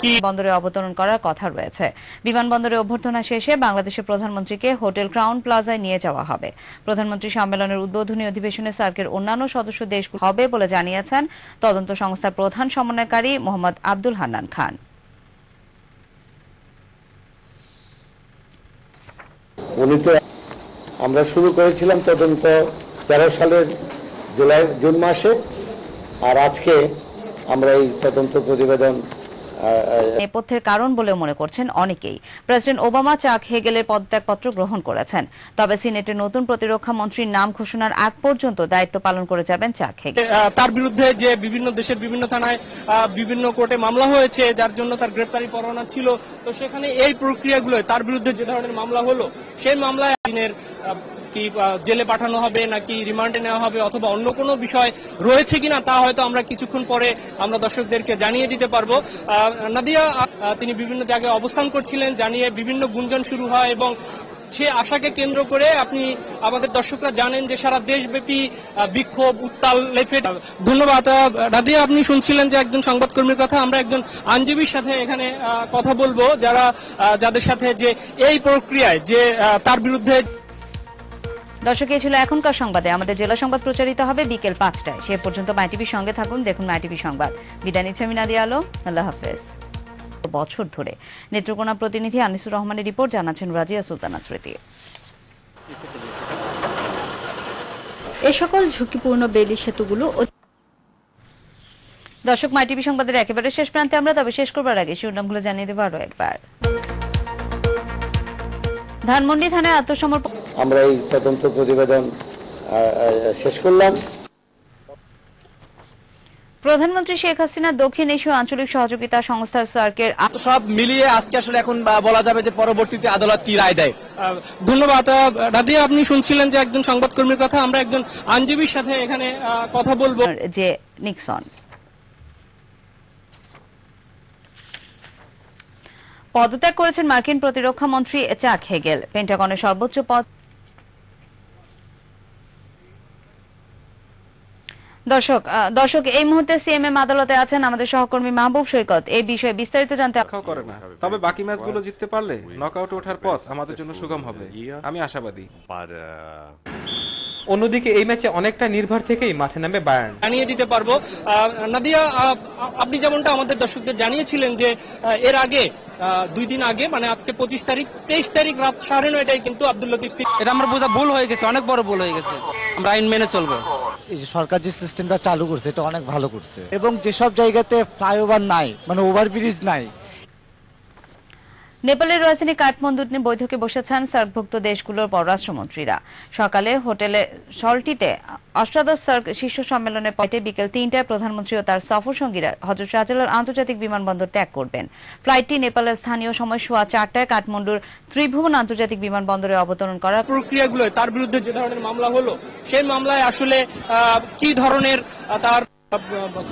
কি। বন্দরে অবতরণ করার কথা রয়েছে। বিমানবন্দরে অভ্যর্থনা শেষে বাংলাদেশের প্রধানমন্ত্রীকে হোটেল ক্রাউন প্লাজায় নিয়ে যাওয়া হবে। প্রধানমন্ত্রী সম্মেলনের উদ্বোধনী অধিবেশনে সার্কের অন্যান্য সদস্য দেশ হবে বলে জানিয়েছেন তদন্ত সংস্থার প্রধান সমন্বয়কারী মোহাম্মদ আব্দুল হান্নান খান। আমরা শুরু করেছিলাম তদন্ত 13 সালের জুন মাসে, আর আজকে আমরা এই তদন্ত প্রতিবেদন নেপথ্যের কারণ বলেও মনে করছেন অনেকেই। প্রেসিডেন্ট ওবামা চাক হেগেলের পদত্যাগপত্র গ্রহণ করেছেন, তবে সিনেটে নতুন প্রতিরক্ষা মন্ত্রীর নাম ঘোষণার আগ পর্যন্ত দায়িত্ব পালন করে যাবেন চাক হেগেল। তার বিরুদ্ধে যে বিভিন্ন দেশের বিভিন্ন থানায় বিভিন্ন কোর্টে মামলা হয়েছে, যার জন্য তার গ্রেপ্তারি পরোয়ানা ছিল, তো সেখানে এই প্রক্রিয়াগুলো তার বিরুদ্ধে যে ধরনের মামলা হলো, সেই মামলায় দিনের কি জেলে পাঠানো হবে নাকি রিমান্ডে নেওয়া হবে অথবা অন্য কোনো বিষয় রয়েছে কিনা তা হয়তো আমরা কিছুক্ষণ পরে আমরা দর্শকদেরকে জানিয়ে দিতে পারবো। নাদিয়া তিনি বিভিন্ন জায়গায় অবস্থান করছিলেন, জানিয়ে বিভিন্ন গুঞ্জন শুরু হয় এবং সে আশাকে কেন্দ্র করে আপনি আমাদের দর্শকরা জানেন যে সারা দেশব্যাপী বিক্ষোভ উত্তাল লেফে। ধন্যবাদ নাদিয়া, আপনি শুনছিলেন যে একজন সংবাদকর্মীর কথা। আমরা একজন আইনজীবীর সাথে এখানে কথা বলবো যাদের সাথে যে এই প্রক্রিয়ায় যে তার বিরুদ্ধে। দর্শক, এই ছিল এখনকার সংবাদে। আমাদের জেলা সংবাদ প্রচারিত হবে বিকেল 5টায়। সে পর্যন্ত মাইটিভির সঙ্গে থাকুন, দেখুন মাইটিভি সংবাদ। বিদায় নিচ্ছি আমি নাদিয়া আলম, আল্লাহ হাফেজ। বছর ধরে নেত্রকোনা প্রতিনিধি আনিসুর রহমানের রিপোর্ট, জানাচ্ছেন রাজিয়া সুলতানা স্মৃতি। এ সকল ঝুঁকিপূর্ণ বেলি সেতুগুলো। দর্শক, মাইটিভি সংবাদের একেবারে শেষ প্রান্তে আমরা, তবে শেষ করবার আগে শিরোনামগুলো জানিয়ে দেবো আরো একবার। ধানমন্ডি থানায় আত্মসমর্পণ। আমরা এই তদন্ত প্রতিবেদন শেষ করলাম। প্রধানমন্ত্রী শেখ হাসিনা দক্ষিণ এশীয় আঞ্চলিক সহযোগিতা সংস্থার সার্কের সব মিলিয়ে আজকে আসলে এখন বলা যাবে যে পরবর্তীতে আদালত কি রায় দেয়। ধন্যবাদ রাদিয়া, আপনি শুনছিলেন যে একজন সংবাদকর্মীর কথা। আমরা একজন আইনজীবীর সাথে এখানে কথা বলবো। যে নিক্সন পদত্যাগ করেছেন মার্কিন প্রতিরক্ষা মন্ত্রী চাক হেগেল। পেন্টাগনের সর্বোচ্চ পদ। দর্শক এই মুহূর্তে সিএমএম আদালতে আছেন আমাদের সহকর্মী মাহবুব সৈকত। এই বিষয়ে বিস্তারিত জানতে করে না, তবে বাকি ম্যাচগুলো জিততে পারলে নকআউটে ওঠার পথ আমাদের জন্য সুগম হবে, আমি আশাবাদী। অন্যদিকে এই ম্যাচে অনেকটা নির্ভর থেকেই মাঠে নামবে বায়ার্ন। জানিয়ে দিতে পারবো নাদিয়া, আপনি যেমনটা আমাদের দর্শকদের জানিয়েছিলেন যে এর আগে 2 দিন আগে, মানে আজকে 25 তারিখ, 23 তারিখ রাত 9:30টায় কিন্তু আব্দুল লতিফ। এটা আমার বোঝা ভুল হয়ে গেছে, অনেক বড় ভুল হয়ে গেছে। আমরা আইন মেনে চলবো। এই যে সরকার যে সিস্টেমটা চালু করছে এটা অনেক ভালো করছে, এবং যেসব জায়গাতে ফ্লাইওভার নাই, মানে ওভারব্রিজ নাই। নেপালের রাজধানী কাঠমান্ডুতে বৈঠকে বসেছেন সার্কভুক্ত দেশগুলোর পররাষ্ট্রমন্ত্রীরা। সকালে হোটেলে সল্টিতে অষ্টাদশ সার্ক শীর্ষ সম্মেলনের পরে বিকেল 3টায় প্রধানমন্ত্রী ও তার সফর সঙ্গীরা হযরত শাহজালাল আন্তর্জাতিক বিমানবন্দর ত্যাগ করবেন। ফ্লাইটটি নেপালের স্থানীয় সময় সোয়া 4টায় কাঠমান্ডুর ত্রিভুবন আন্তর্জাতিক বিমানবন্দরে অবতরণ করার প্রক্রিয়াগুলো তার বিরুদ্ধে যে ধরনের মামলা হলো, সেই মামলায় আসলে কি ধরনের তার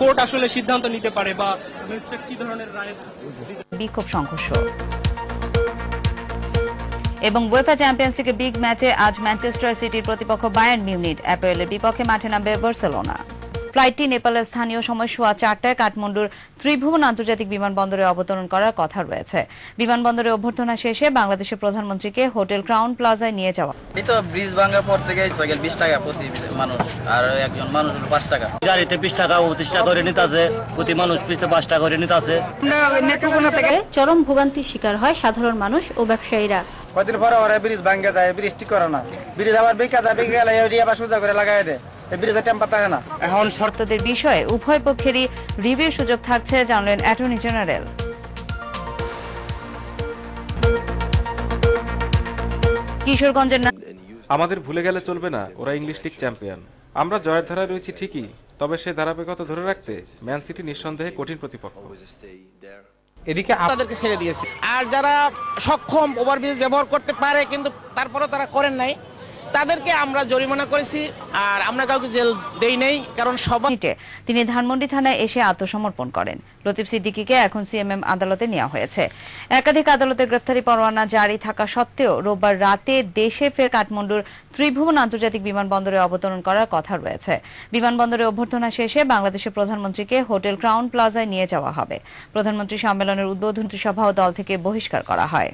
কোর্ট আসলে সিদ্ধান্ত নিতে পারে বা ম্যাজিস্ট্রেট কি ধরনের রায়। বিক্ষোভ সংঘর্ষ। এবং উয়েফা চ্যাম্পিয়ন্স লিগের বিগ ম্যাচে আজ ম্যানচেস্টার সিটির প্রতিপক্ষ বায়ার্ন মিউনিখ অ্যাপোয়েলের বিপক্ষে মাঠে নামবে বার্সেলোনা। ফ্লাইটটি নেপালের স্থানীয় সময় সোয়া 4টায় কাঠমান্ডুর ত্রিভুবন আন্তর্জাতিক বিমানবন্দরে অবতরণ করার কথা রয়েছে। বিমানবন্দরে অভ্যর্থনা শেষে বাংলাদেশের প্রধানমন্ত্রীকে হোটেল ক্রাউন প্লাজায় নিয়ে যাওয়া। এই তো ব্রিজ ভাঙার পর থেকে 20 টাকা প্রতি মানুষ, আর একজন মানুষ 5 টাকা। গাড়িতে 20 টাকা 25 টাকা করে নিতে আছে, প্রতি মানুষ পিছে 5 টাকা করে নিতে আছে। চরম ভোগান্তির শিকার হয় সাধারণ মানুষ ও ব্যবসায়ীরা। কদিন পরে ওরা ব্রিজ ভাঙ্গে যায়, ব্রিজ ঠিক করে না, ব্রিজ আবার বেঁকে যায়, বেঁকে গেলে আবার সোজা করে লাগাই দেয়, ব্রিজের টেম্পার থাকে না। এখন শর্তদের বিষয়ে উভয় পক্ষেরই রিভিউ সুযোগ থাকছে, জানালেন অ্যাটর্নি জেনারেল। কিশোরগঞ্জের আমাদের ভুলে গেলে চলবে না, ওরা ইংলিশ লিগ চ্যাম্পিয়ন। আমরা জয়ের ধারায় রয়েছি ঠিকই, তবে সে ধারাবাহিকতা ধরে রাখতে ম্যান সিটি নিঃসন্দেহে কঠিন প্রতিপক্ষ। এদিকে তাদেরকে ছেড়ে দিয়েছে, আর যারা সক্ষম ওভারব্রিজ ব্যবহার করতে পারে কিন্তু তারপরেও তারা করেন নাই, তাদেরকে আমরা জরিমানা করেছি, আর আমরা কাউকে জেল দেই নাই, কারণ সবাই। তিনি ধানমন্ডি থানায় এসে আত্মসমর্পণ করেন। লতিফ সিদ্দিকীকে এখন সিএমএম আদালতে নেওয়া হয়েছে। একাধিক আদালতের গ্রেফতারি পরোয়ানা জারি থাকা সত্ত্বেও রোববার রাতে দেশে ফের কাঠমান্ডুর ত্রিভুবন আন্তর্জাতিক বিমানবন্দরে অবতরণ করার কথা রয়েছে। বিমানবন্দরে অভ্যর্থনা শেষে বাংলাদেশের প্রধানমন্ত্রীকে হোটেল ক্রাউন প্লাজায় নিয়ে যাওয়া হবে। প্রধানমন্ত্রী সম্মেলনের উদ্বোধনী সভাও দল থেকে বহিষ্কার করা হয়।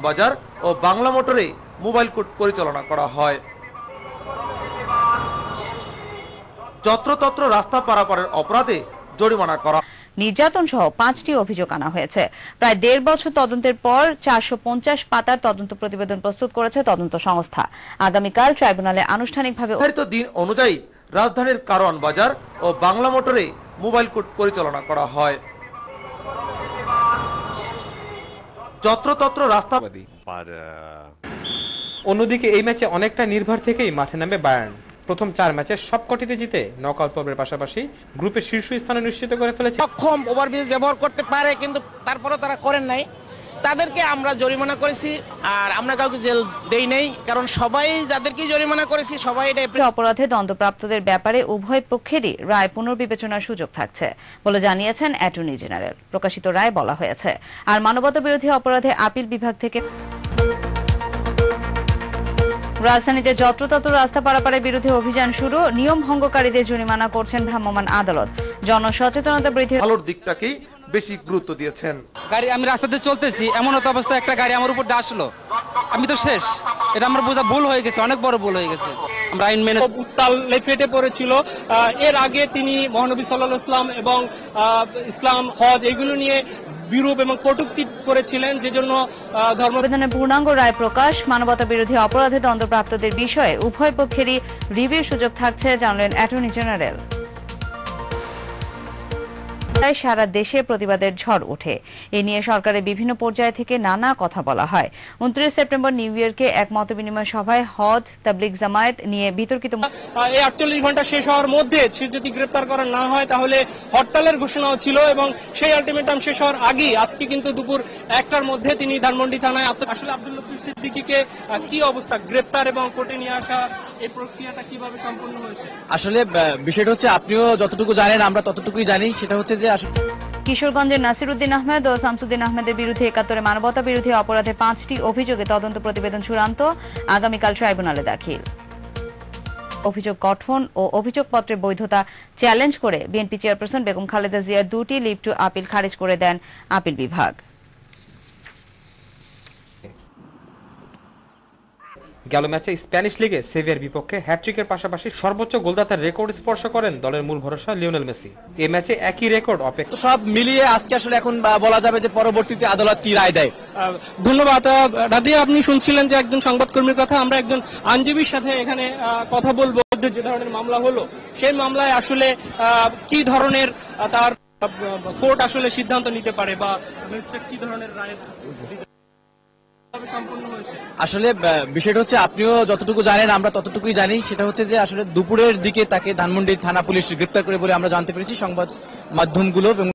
বাজার ও বাংলা মোটরে মোবাইল কোর্ট পরিচালনা করা হয়। যত্রতত্র রাস্তা পারাপারের অপরাধে জরিমানা করা। নির্যাতন সহ 5টি অভিযোগ আনা হয়েছে। প্রায় 1.5 বছর তদন্তের পর 450 পাতার তদন্ত প্রতিবেদন প্রস্তুত করেছে তদন্ত সংস্থা। আগামীকাল ট্রাইব্যুনালে আনুষ্ঠানিকভাবে নির্ধারিত দিন অনুযায়ী রাজধানীর কারওয়ান বাজার ও বাংলা মোটরে মোবাইল কোর্ট পরিচালনা করা হয়। যত্রতত্র রাস্তা। অন্যদিকে এই ম্যাচে অনেকটা নির্ভর থেকেই মাঠে নামবে বায়ার্ন। প্রথম 4 ম্যাচে সবকটিতে জিতে নকআউট পর্বের পাশাপাশি গ্রুপের শীর্ষ স্থানে নিশ্চিত করে ফেলেছে। সক্ষম ওভারব্রিজ ব্যবহার করতে পারে, কিন্তু তারপরেও তারা করেন নাই। তাদেরকে আমরা জরিমানা করেছি, আর আমরা কাউকে জেল দেই নাই, কারণ সবাই যাদেরকে জরিমানা করেছি সবাই অপরাধে দণ্ডপ্রাপ্তদের ব্যাপারে উভয় পক্ষেরই রায় পুনর্বিবেচনার সুযোগ থাকছে বলে জানিয়েছেন অ্যাটর্নি জেনারেল। প্রকাশিত রায় বলা হয়েছে। আর মানবতা বিরোধী অপরাধে আপিল বিভাগ থেকে রাজধানীতে যত্রতত্র রাস্তা পারাপারের বিরুদ্ধে অভিযান শুরু। নিয়ম ভঙ্গকারীদের জরিমানা করছেন ভ্রাম্যমাণ আদালত। জনসচেতনতা বৃদ্ধির ভালোর দিকটাকেই বেশি গুরুত্ব দিয়েছেন। গাড়ি আমি রাস্তাতে চলতেছি, এমন একটা অবস্থা একটা গাড়ি আমার উপর দিয়ে আসলো, আমি তো শেষ। এটা আমার বোঝা ভুল হয়ে গেছে, অনেক বড় ভুল হয়ে গেছে। আমরা আইন মেনে উত্তাল ফেটে পড়েছিল। এর আগে তিনি মহানবী সাল্লাল্লাহু আলাইহি ওয়াসাল্লাম এবং ইসলাম, হজ এগুলো নিয়ে বিরূপ এবং কটূক্তি করেছিলেন, যেজন্য ধর্মবিধানের পূর্ণাঙ্গ রায় প্রকাশ। মানবতা বিরোধী অপরাধে দণ্ডপ্রাপ্তদের বিষয়ে উভয় পক্ষেরই রিভিউর সুযোগ থাকছে জানালেন অ্যাটর্নি জেনারেল। সারা দেশে প্রতিবাদের ঝড় ওঠে। এ নিয়ে সরকারের বিভিন্ন পর্যায় থেকে নানা কথা বলা হয়। 29 সেপ্টেম্বর নিউ ইয়র্কে এক মতবিনিময় সভায় হজ, তাবলিগ জামায়াত নিয়ে বিতর্কিত। এই 48 ঘন্টা শেষ হওয়ার মধ্যে সে যদি গ্রেপ্তার করা না হয় তাহলে হরতালের ঘোষণাও ছিল, এবং সেই আলটিমেটাম শেষ হওয়ার আগেই আজকে কিন্তু দুপুর 1টার মধ্যে তিনি ধানমন্ডি থানায়। আসলে আব্দুল লতিফ সিদ্দিকীকে কি অবস্থা, গ্রেপ্তার এবং কোর্টে নিয়ে আসা, এই প্রক্রিয়াটা কিভাবে সম্পন্ন হয়েছে? আসলে বিষয়টা হচ্ছে আপনিও যতটুকু জানেন আমরা ততটুকুই জানি। সেটা হচ্ছে যে কিশোরগঞ্জের নাসিরউদ্দিন আহমেদ ও শামসুদ্দিন আহমেদের বিরুদ্ধে 71 মানবতা বিরোধী অপরাধে 5টি অভিযোগে তদন্ত প্রতিবেদন চূড়ান্ত, আগামীকাল ট্রাইব্যুনালে দাখিল। অভিযোগ গঠন ও অভিযোগপত্রের বৈধতা চ্যালেঞ্জ করে বিএনপি চেয়ারপারসন বেগম খালেদা জিয়ার 2টি লিভ টু আপিল খারিজ করে দেন আপিল বিভাগ। গেল ম্যাচে স্প্যানিশ লিগে সেভিয়ার বিপক্ষে হ্যাট্রিকের পাশাপাশি সর্বোচ্চ গোলদাতার রেকর্ড স্পর্শ করেন দলের মূল ভরসা লিওনেল মেসি। এই ম্যাচে একই রেকর্ড অপেক্ষা। সব মিলিয়ে আজকে আসলে এখন বলা যাবে যে পরবর্তীতে আদালত কি রায় দেয়। ধন্যবাদ রাদিয়া। আপনি শুনছিলেন যে একজন সংবাদকর্মীর কথা। আমরা একজন আইনজীবীর সাথে এখানে কথা বলবো। যে ধরনের মামলা হলো, সেই মামলায় আসলে কি ধরনের তার কোর্ট আসলে সিদ্ধান্ত নিতে পারে, বা ম্যাজিস্ট্রেট কি ধরনের রায় সম্পন্ন হয়েছে? আসলে বিষয়টা হচ্ছে আপনিও যতটুকু জানেন আমরা ততটুকুই জানি। সেটা হচ্ছে যে আসলে দুপুরের দিকে তাকে ধানমন্ডি থানা পুলিশ গ্রেপ্তার করে বলে আমরা জানতে পেরেছি সংবাদ মাধ্যমগুলো।